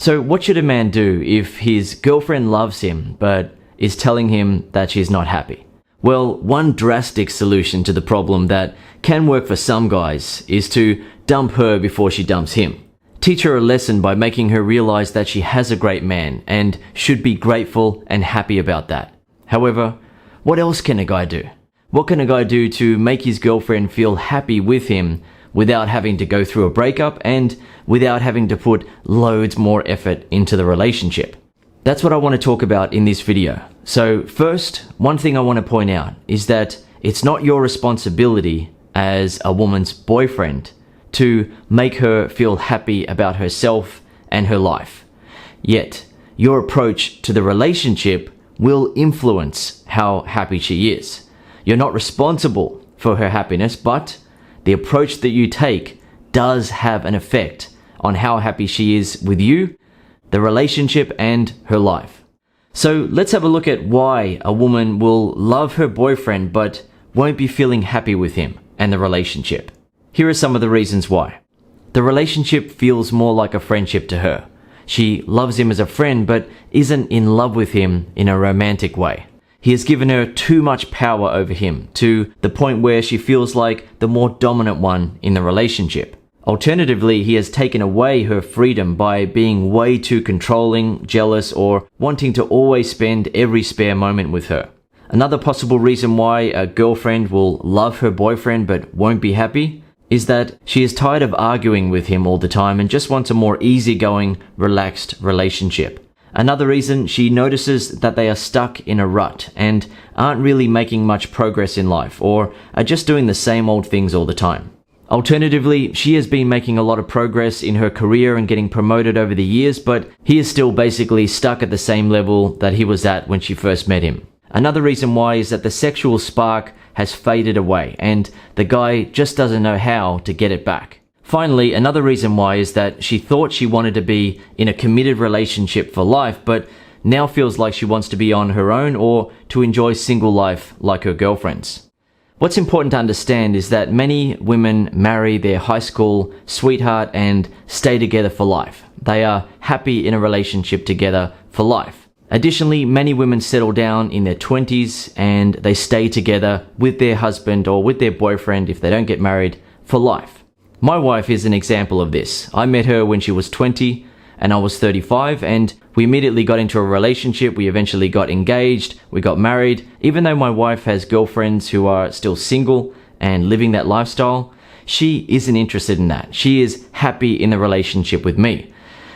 So what should a man do if his girlfriend loves him but is telling him that she's not happy? Well, one drastic solution to the problem that can work for some guys is to dump her before she dumps him. Teach her a lesson by making her realize that she has a great man and should be grateful and happy about that. However, what else can a guy do? What can a guy do to make his girlfriend feel happy with him without having to go through a breakup and without having to put loads more effort into the relationship? That's what I want to talk about in this video. So first, one thing I want to point out is that it's not your responsibility as a woman's boyfriend to make her feel happy about herself and her life. Yet, your approach to the relationship will influence how happy she is. You're not responsible for her happiness, but the approach that you take does have an effect on how happy she is with you, the relationship, and her life. So let's have a look at why a woman will love her boyfriend but won't be feeling happy with him and the relationship. Here are some of the reasons why. The relationship feels more like a friendship to her. She loves him as a friend but isn't in love with him in a romantic way. He has given her too much power over him to the point where she feels like the more dominant one in the relationship. Alternatively, he has taken away her freedom by being way too controlling, jealous, or wanting to always spend every spare moment with her. Another possible reason why a girlfriend will love her boyfriend but won't be happy is that she is tired of arguing with him all the time and just wants a more easygoing, relaxed relationship. Another reason, she notices that they are stuck in a rut and aren't really making much progress in life or are just doing the same old things all the time. Alternatively, she has been making a lot of progress in her career and getting promoted over the years, but he is still basically stuck at the same level that he was at when she first met him. Another reason why is that the sexual spark has faded away and the guy just doesn't know how to get it back. Finally, another reason why is that she thought she wanted to be in a committed relationship for life, but now feels like she wants to be on her own or to enjoy single life like her girlfriends. What's important to understand is that many women marry their high school sweetheart and stay together for life. They are happy in a relationship together for life. Additionally, many women settle down in their 20s and they stay together with their husband or with their boyfriend if they don't get married for life. My wife is an example of this. I met her when she was 20 and I was 35, and we immediately got into a relationship. We eventually got engaged, we got married. Even though my wife has girlfriends who are still single and living that lifestyle, she isn't interested in that. She is happy in the relationship with me.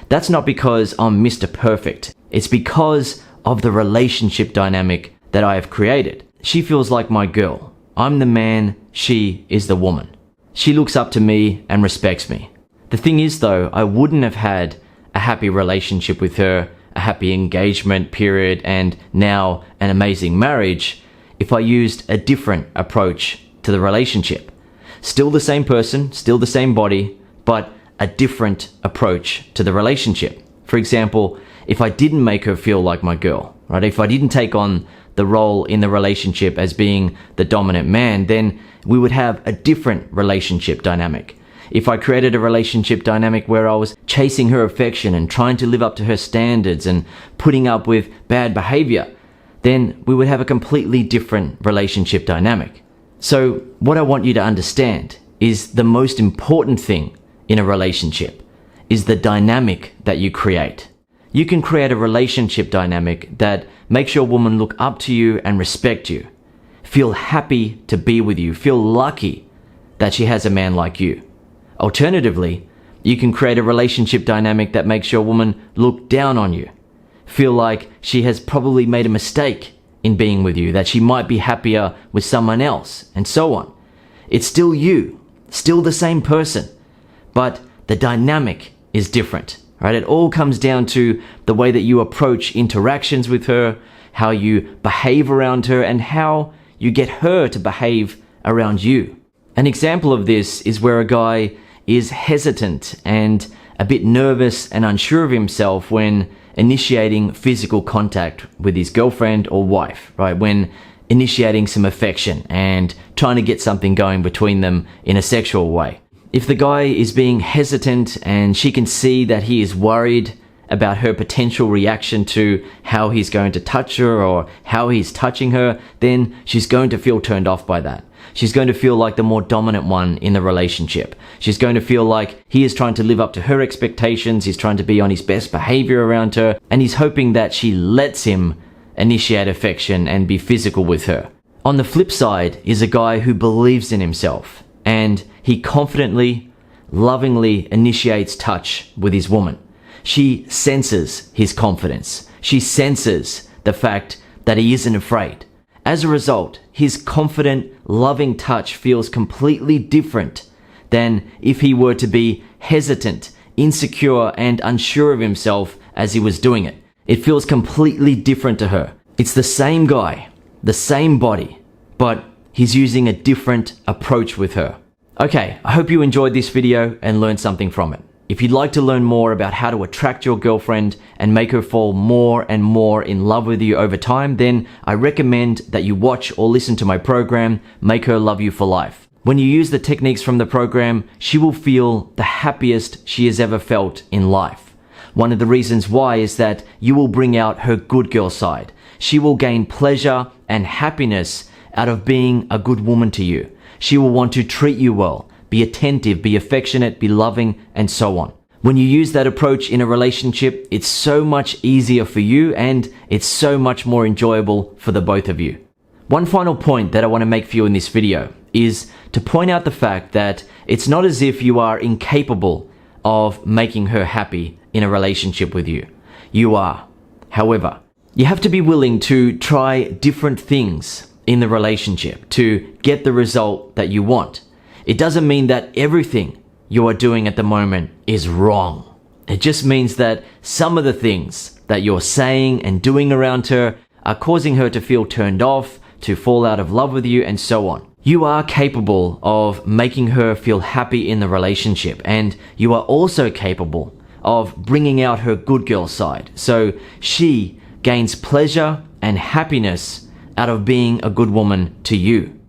That's not because I'm Mr. Perfect. It's because of the relationship dynamic that I have created. She feels like my girl. I'm the man, she is the woman. She looks up to me and respects me. The thing is though, I wouldn't have had a happy relationship with her, a happy engagement period, and now an amazing marriage if I used a different approach to the relationship. Still the same person, still the same body, but a different approach to the relationship. For example, if I didn't make her feel like my girl, right? If I didn't take on the role in the relationship as being the dominant man, then we would have a different relationship dynamic. If I created a relationship dynamic where I was chasing her affection and trying to live up to her standards and putting up with bad behavior, then we would have a completely different relationship dynamic. So what I want you to understand is the most important thing in a relationship is the dynamic that you create. You can create a relationship dynamic that makes your woman look up to you and respect you, feel happy to be with you, feel lucky that she has a man like you. Alternatively, you can create a relationship dynamic that makes your woman look down on you, feel like she has probably made a mistake in being with you, that she might be happier with someone else, and so on. It's still you, still the same person, but the dynamic is different, right? It all comes down to the way that you approach interactions with her, how you behave around her, and how you get her to behave around you. An example of this is where a guy is hesitant and a bit nervous and unsure of himself when initiating physical contact with his girlfriend or wife, right? When initiating some affection and trying to get something going between them in a sexual way. If the guy is being hesitant and she can see that he is worried about her potential reaction to how he's going to touch her or how he's touching her, then she's going to feel turned off by that. She's going to feel like the more dominant one in the relationship. She's going to feel like he is trying to live up to her expectations, he's trying to be on his best behavior around her, and he's hoping that she lets him initiate affection and be physical with her. On the flip side is a guy who believes in himself, and he confidently, lovingly initiates touch with his woman. She senses his confidence. She senses the fact that he isn't afraid. As a result, his confident, loving touch feels completely different than if he were to be hesitant, insecure, and unsure of himself as he was doing it. It feels completely different to her. It's the same guy, the same body, but he's using a different approach with her. Okay, I hope you enjoyed this video and learned something from it. If you'd like to learn more about how to attract your girlfriend and make her fall more and more in love with you over time, then I recommend that you watch or listen to my program, Make Her Love You for Life. When you use the techniques from the program, she will feel the happiest she has ever felt in life. One of the reasons why is that you will bring out her good girl side. She will gain pleasure and happiness out of being a good woman to you. She will want to treat you well, be attentive, be affectionate, be loving, and so on. When you use that approach in a relationship, it's so much easier for you and it's so much more enjoyable for the both of you. One final point that I want to make for you in this video is to point out the fact that it's not as if you are incapable of making her happy in a relationship with you. You are. However, you have to be willing to try different things in the relationship to get the result that you want. It doesn't mean that everything you are doing at the moment is wrong. It just means that some of the things that you're saying and doing around her are causing her to feel turned off, to fall out of love with you, and so on. You are capable of making her feel happy in the relationship, and you are also capable of bringing out her good girl side, so she gains pleasure and happiness out of being a good woman to you.